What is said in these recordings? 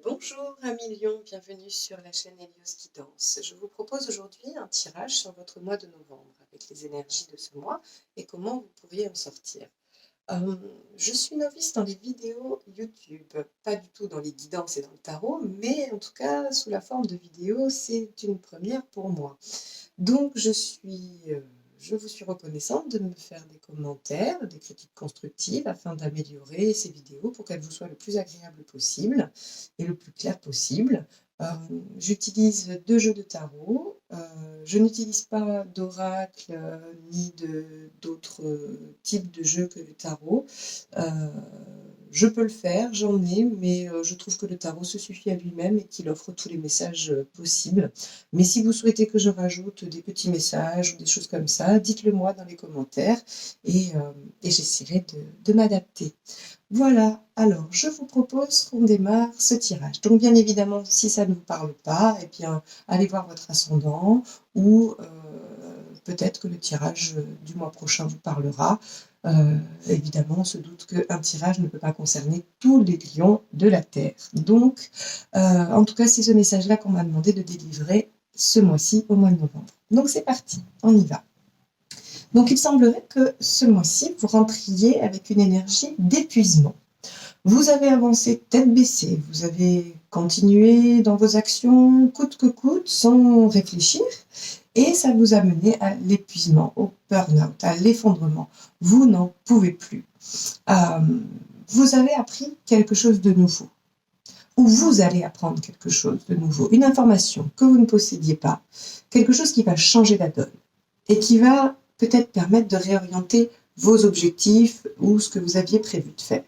Bonjour amis lions, bienvenue sur la chaîne Hélios Guidance. Je vous propose aujourd'hui un tirage sur votre mois de novembre avec les énergies de ce mois et comment vous pourriez en sortir. Je suis novice dans les vidéos YouTube, pas du tout dans les guidances et dans le tarot, mais en tout cas sous la forme de vidéos, c'est une première pour moi. Donc je vous suis reconnaissante de me faire des commentaires, des critiques constructives afin d'améliorer ces vidéos pour qu'elles vous soient le plus agréables possible et le plus clair possible. J'utilise 2 jeux de tarot, je n'utilise pas d'oracle, ni d'autres types de jeux que le tarot. Heu, je peux le faire, j'en ai, mais je trouve que le tarot se suffit à lui-même et qu'il offre tous les messages, possibles. Mais si vous souhaitez que je rajoute des petits messages ou des choses comme ça, dites-le moi dans les commentaires et j'essaierai de m'adapter. Voilà, alors je vous propose qu'on démarre ce tirage. Donc bien évidemment, si ça ne vous parle pas, eh bien, allez voir votre ascendant ou peut-être que le tirage, du mois prochain vous parlera. Évidemment, on se doute qu'un tirage ne peut pas concerner tous les lions de la terre. Donc, en tout cas, c'est ce message-là qu'on m'a demandé de délivrer ce mois-ci, au mois de novembre. Donc c'est parti, on y va. Donc il semblerait que ce mois-ci, vous rentriez avec une énergie d'épuisement. Vous avez avancé tête baissée, vous avez continué dans vos actions coûte que coûte, sans réfléchir, et ça vous a mené à l'épuisement, au burn-out, à l'effondrement. Vous n'en pouvez plus. Vous avez appris quelque chose de nouveau, ou vous allez apprendre quelque chose de nouveau, une information que vous ne possédiez pas, quelque chose qui va changer la donne, et qui va peut-être permettre de réorienter vos objectifs ou ce que vous aviez prévu de faire.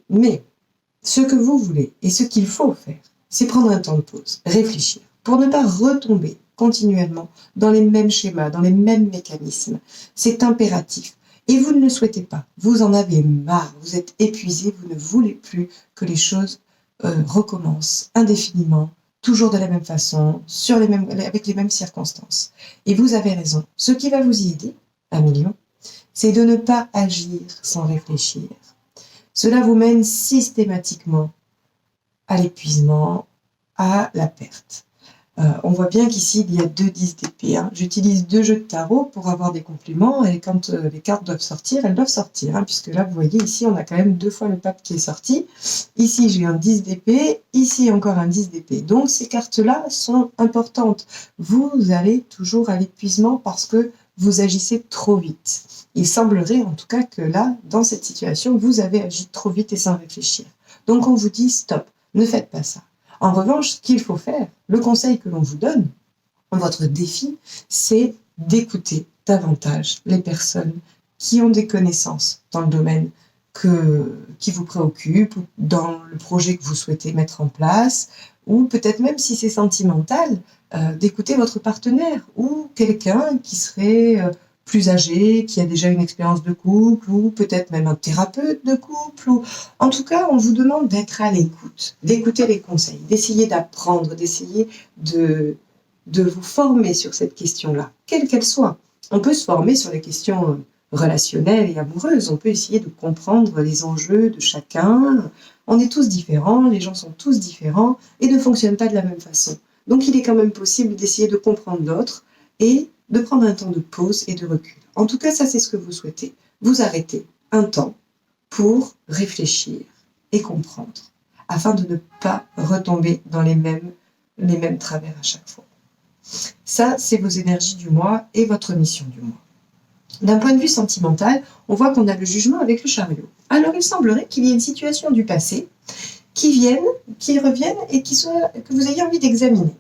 Mais ce que vous voulez et ce qu'il faut faire, c'est prendre un temps de pause, réfléchir, pour ne pas retomber continuellement dans les mêmes schémas, dans les mêmes mécanismes. C'est impératif. Et vous ne le souhaitez pas. Vous en avez marre, vous êtes épuisé, vous ne voulez plus que les choses recommencent indéfiniment, toujours de la même façon, avec les mêmes circonstances. Et vous avez raison. Ce qui va vous y aider, Amilion, c'est de ne pas agir sans réfléchir. Cela vous mène systématiquement à l'épuisement, à la perte. On voit bien qu'ici, il y a 2 10 d'épée. J'utilise 2 jeux de tarot pour avoir des compléments et quand les cartes doivent sortir, elles doivent sortir. Puisque là, vous voyez, ici, on a quand même 2 fois le pape qui est sorti. Ici, j'ai un 10 d'épée, ici encore un 10 d'épée. Donc, ces cartes-là sont importantes. Vous allez toujours à l'épuisement parce que vous agissez trop vite. Il semblerait en tout cas que là, dans cette situation, vous avez agi trop vite et sans réfléchir. Donc, on vous dit stop, ne faites pas ça. En revanche, ce qu'il faut faire, le conseil que l'on vous donne, votre défi, c'est d'écouter davantage les personnes qui ont des connaissances dans le domaine qui vous préoccupe, dans le projet que vous souhaitez mettre en place, ou peut-être même si c'est sentimental, d'écouter votre partenaire ou quelqu'un qui serait plus âgé, qui a déjà une expérience de couple, ou peut-être même un thérapeute de couple. Ou... En tout cas, on vous demande d'être à l'écoute, d'écouter les conseils, d'essayer d'apprendre, d'essayer de vous former sur cette question-là, quelle qu'elle soit. On peut se former sur les questions relationnelles et amoureuses, on peut essayer de comprendre les enjeux de chacun. On est tous différents, les gens sont tous différents et ne fonctionnent pas de la même façon. Donc il est quand même possible d'essayer de comprendre l'autre et de prendre un temps de pause et de recul. En tout cas, ça c'est ce que vous souhaitez. Vous arrêtez un temps pour réfléchir et comprendre, afin de ne pas retomber dans les mêmes travers à chaque fois. Ça, c'est vos énergies du mois et votre mission du mois. D'un point de vue sentimental, on voit qu'on a le jugement avec le chariot. Alors, il semblerait qu'il y ait une situation du passé qui revienne et que vous ayez envie d'examiner.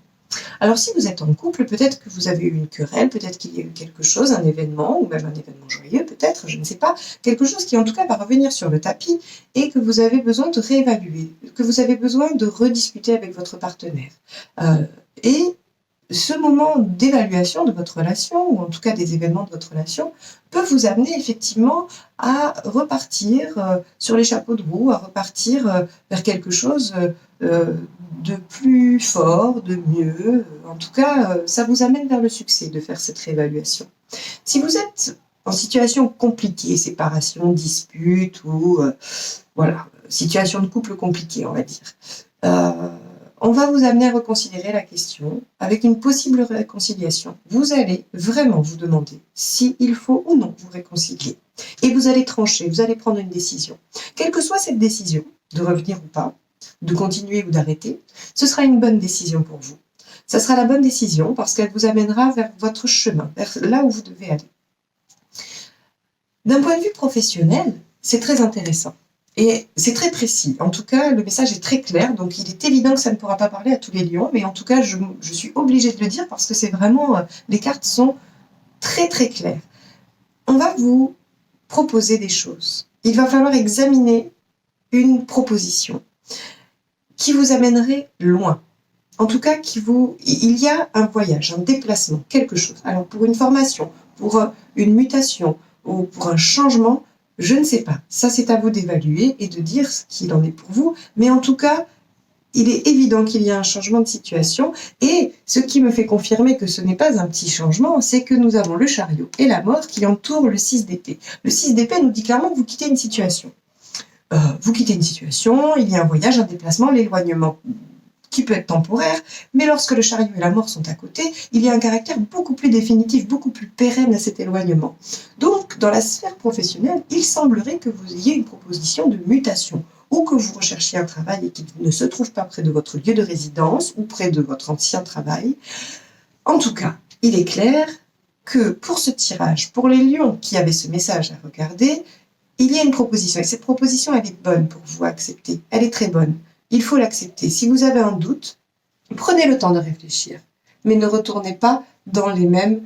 Alors, si vous êtes en couple, peut-être que vous avez eu une querelle, peut-être qu'il y a eu quelque chose, un événement, ou même un événement joyeux, peut-être, je ne sais pas, quelque chose qui en tout cas va revenir sur le tapis et que vous avez besoin de réévaluer, que vous avez besoin de rediscuter avec votre partenaire. Et ce moment d'évaluation de votre relation, ou en tout cas des événements de votre relation, peut vous amener effectivement à repartir sur les chapeaux de roue, à repartir vers quelque chose de plus fort, de mieux. En tout cas, ça vous amène vers le succès de faire cette réévaluation. Si vous êtes en situation compliquée, séparation, dispute, ou voilà, situation de couple compliquée, on va dire. On va vous amener à reconsidérer la question avec une possible réconciliation. Vous allez vraiment vous demander s'il faut ou non vous réconcilier. Et vous allez trancher, vous allez prendre une décision. Quelle que soit cette décision, de revenir ou pas, de continuer ou d'arrêter, ce sera une bonne décision pour vous. Ça sera la bonne décision parce qu'elle vous amènera vers votre chemin, vers là où vous devez aller. D'un point de vue professionnel, c'est très intéressant. Et c'est très précis. En tout cas, le message est très clair. Donc, il est évident que ça ne pourra pas parler à tous les lions. Mais en tout cas, je suis obligée de le dire parce que c'est vraiment... les cartes sont très, très claires. On va vous proposer des choses. Il va falloir examiner une proposition qui vous amènerait loin. En tout cas, il y a un voyage, un déplacement, quelque chose. Alors, pour une formation, pour une mutation ou pour un changement, je ne sais pas. Ça, c'est à vous d'évaluer et de dire ce qu'il en est pour vous. Mais en tout cas, il est évident qu'il y a un changement de situation. Et ce qui me fait confirmer que ce n'est pas un petit changement, c'est que nous avons le chariot et la mort qui entourent le 6 d'épée. Le 6 d'épée nous dit clairement que vous quittez une situation. Vous quittez une situation, il y a un voyage, un déplacement, l'éloignement qui peut être temporaire, mais lorsque le chariot et la mort sont à côté, il y a un caractère beaucoup plus définitif, beaucoup plus pérenne à cet éloignement. Donc, dans la sphère professionnelle, il semblerait que vous ayez une proposition de mutation, ou que vous recherchiez un travail et qu'il ne se trouve pas près de votre lieu de résidence, ou près de votre ancien travail. En tout cas, il est clair que pour ce tirage, pour les lions qui avaient ce message à regarder, il y a une proposition, et cette proposition, elle est bonne pour vous à accepter, elle est très bonne. Il faut l'accepter. Si vous avez un doute, prenez le temps de réfléchir, mais ne retournez pas dans les mêmes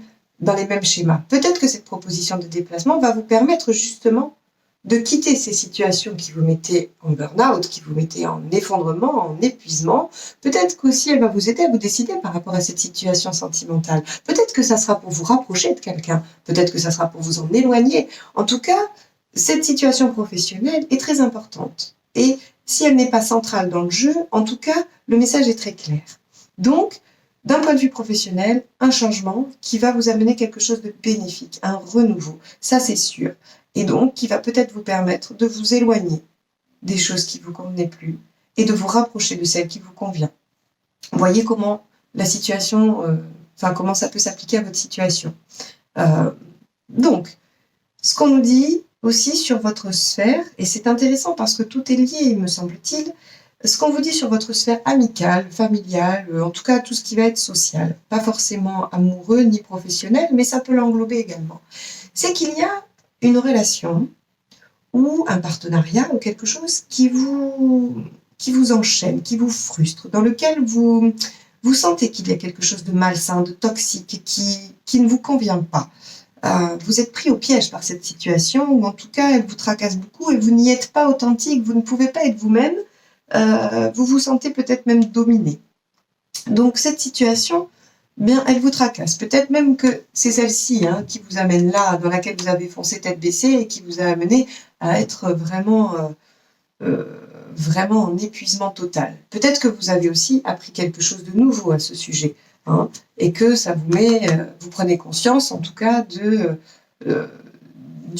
schémas. Peut-être que cette proposition de déplacement va vous permettre justement de quitter ces situations qui vous mettaient en burn-out, qui vous mettaient en effondrement, en épuisement. Peut-être qu'aussi elle va vous aider à vous décider par rapport à cette situation sentimentale. Peut-être que ça sera pour vous rapprocher de quelqu'un. Peut-être que ça sera pour vous en éloigner. En tout cas, cette situation professionnelle est très importante. Et si elle n'est pas centrale dans le jeu, en tout cas, le message est très clair. Donc, d'un point de vue professionnel, un changement qui va vous amener quelque chose de bénéfique, un renouveau, ça c'est sûr. Et donc, qui va peut-être vous permettre de vous éloigner des choses qui ne vous convenaient plus et de vous rapprocher de celles qui vous conviennent. Vous voyez comment la situation, comment ça peut s'appliquer à votre situation. Donc, ce qu'on nous dit aussi sur votre sphère, et c'est intéressant parce que tout est lié, me semble-t-il, ce qu'on vous dit sur votre sphère amicale, familiale, en tout cas tout ce qui va être social, pas forcément amoureux ni professionnel, mais ça peut l'englober également, c'est qu'il y a une relation ou un partenariat ou quelque chose qui vous enchaîne, qui vous frustre, dans lequel vous sentez qu'il y a quelque chose de malsain, de toxique, qui ne vous convient pas. Vous êtes pris au piège par cette situation, ou en tout cas, elle vous tracasse beaucoup et vous n'y êtes pas authentique, vous ne pouvez pas être vous-même, vous vous sentez peut-être même dominé. Donc cette situation, bien, elle vous tracasse. Peut-être même que c'est celle-ci qui vous amène là, dans laquelle vous avez foncé tête baissée et qui vous a amené à être vraiment en épuisement total. Peut-être que vous avez aussi appris quelque chose de nouveau à ce sujet. Et que ça vous vous prenez conscience en tout cas du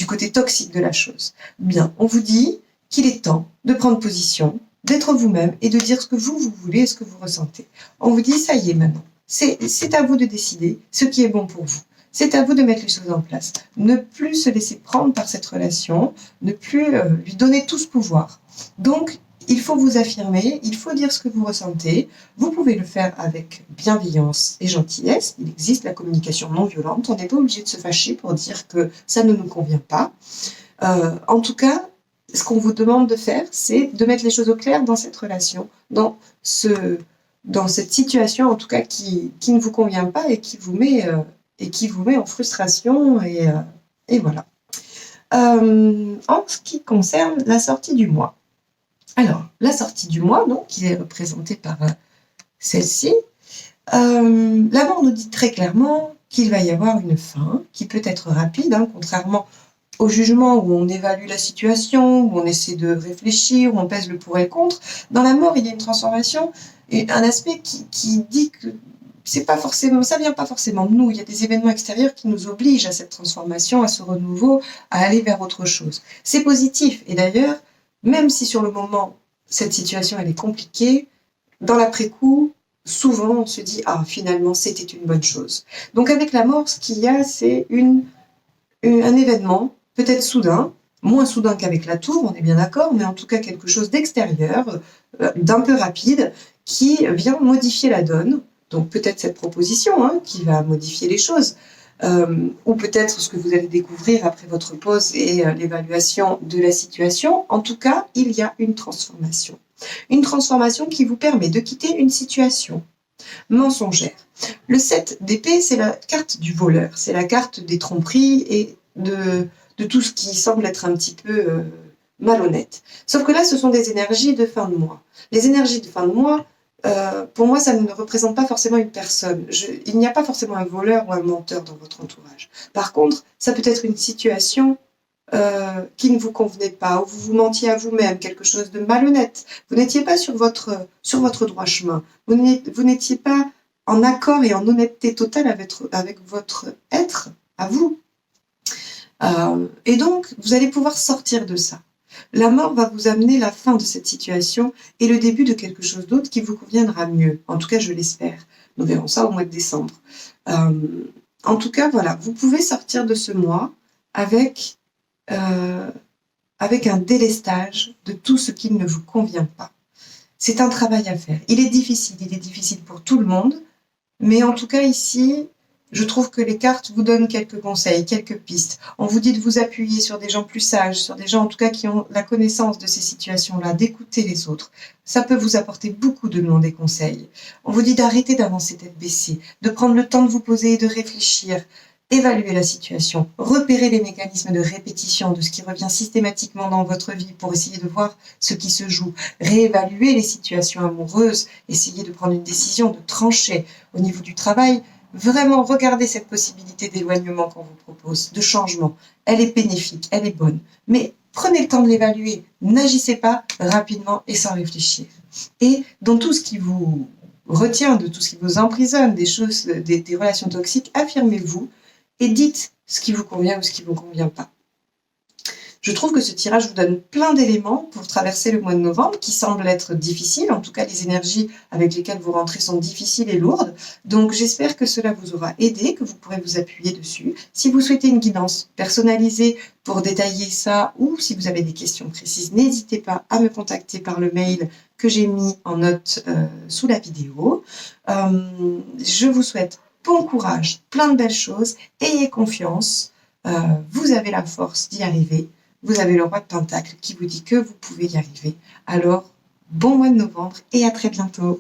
côté toxique de la chose. Bien, on vous dit qu'il est temps de prendre position, d'être vous-même et de dire ce que vous voulez et ce que vous ressentez. On vous dit, ça y est maintenant, c'est à vous de décider ce qui est bon pour vous. C'est à vous de mettre les choses en place. Ne plus se laisser prendre par cette relation, ne plus lui donner tout ce pouvoir. Donc, il faut vous affirmer, il faut dire ce que vous ressentez. Vous pouvez le faire avec bienveillance et gentillesse. Il existe la communication non violente. On n'est pas obligé de se fâcher pour dire que ça ne nous convient pas. En tout cas, ce qu'on vous demande de faire, c'est de mettre les choses au clair dans cette relation, dans cette situation, en tout cas, qui ne vous convient pas et qui vous met en frustration. Et voilà. En ce qui concerne la sortie du mois. Alors, la sortie du mois, donc, qui est représentée par celle-ci, là-bas, on nous dit très clairement qu'il va y avoir une fin qui peut être rapide, contrairement au jugement où on évalue la situation, où on essaie de réfléchir, où on pèse le pour et le contre. Dans la mort, il y a une transformation, un aspect qui dit que ça vient pas forcément de nous. Il y a des événements extérieurs qui nous obligent à cette transformation, à ce renouveau, à aller vers autre chose. C'est positif. Et d'ailleurs, même si sur le moment, cette situation elle est compliquée, dans l'après-coup, souvent on se dit « Ah, finalement, c'était une bonne chose ». Donc avec la mort, ce qu'il y a, c'est un événement, peut-être soudain, moins soudain qu'avec la tour, on est bien d'accord, mais en tout cas quelque chose d'extérieur, d'un peu rapide, qui vient modifier la donne. Donc peut-être cette proposition qui va modifier les choses, ou peut-être ce que vous allez découvrir après votre pause et l'évaluation de la situation. En tout cas, il y a une transformation. Une transformation qui vous permet de quitter une situation mensongère. Le 7 d'épée, c'est la carte du voleur, c'est la carte des tromperies et de tout ce qui semble être un petit peu malhonnête. Sauf que là, ce sont des énergies de fin de mois. Les énergies de fin de mois, pour moi, ça ne représente pas forcément une personne. Il n'y a pas forcément un voleur ou un menteur dans votre entourage. Par contre, ça peut être une situation qui ne vous convenait pas, ou vous vous mentiez à vous-même, quelque chose de malhonnête. Vous n'étiez pas sur votre droit chemin. Vous n'étiez pas en accord et en honnêteté totale avec votre être, à vous. Et donc, vous allez pouvoir sortir de ça. La mort va vous amener la fin de cette situation et le début de quelque chose d'autre qui vous conviendra mieux. En tout cas, je l'espère. Nous verrons ça au mois de décembre. En tout cas, voilà, vous pouvez sortir de ce mois avec un délestage de tout ce qui ne vous convient pas. C'est un travail à faire. Il est difficile pour tout le monde, mais en tout cas ici, je trouve que les cartes vous donnent quelques conseils, quelques pistes. On vous dit de vous appuyer sur des gens plus sages, sur des gens en tout cas qui ont la connaissance de ces situations-là, d'écouter les autres. Ça peut vous apporter beaucoup de demander conseils. On vous dit d'arrêter d'avancer tête baissée, de prendre le temps de vous poser et de réfléchir, évaluer la situation, repérer les mécanismes de répétition de ce qui revient systématiquement dans votre vie pour essayer de voir ce qui se joue, réévaluer les situations amoureuses, essayer de prendre une décision, de trancher au niveau du travail. Vraiment, regardez cette possibilité d'éloignement qu'on vous propose, de changement. Elle est bénéfique, elle est bonne. Mais prenez le temps de l'évaluer. N'agissez pas rapidement et sans réfléchir. Et dans tout ce qui vous retient, de tout ce qui vous emprisonne, des relations toxiques, affirmez-vous et dites ce qui vous convient ou ce qui ne vous convient pas. Je trouve que ce tirage vous donne plein d'éléments pour traverser le mois de novembre qui semble être difficile. En tout cas, les énergies avec lesquelles vous rentrez sont difficiles et lourdes. Donc, j'espère que cela vous aura aidé, que vous pourrez vous appuyer dessus. Si vous souhaitez une guidance personnalisée pour détailler ça ou si vous avez des questions précises, n'hésitez pas à me contacter par le mail que j'ai mis en note sous la vidéo. Je vous souhaite bon courage, plein de belles choses. Ayez confiance. Vous avez la force d'y arriver. Vous avez le roi de Pentacle qui vous dit que vous pouvez y arriver. Alors, bon mois de novembre et à très bientôt.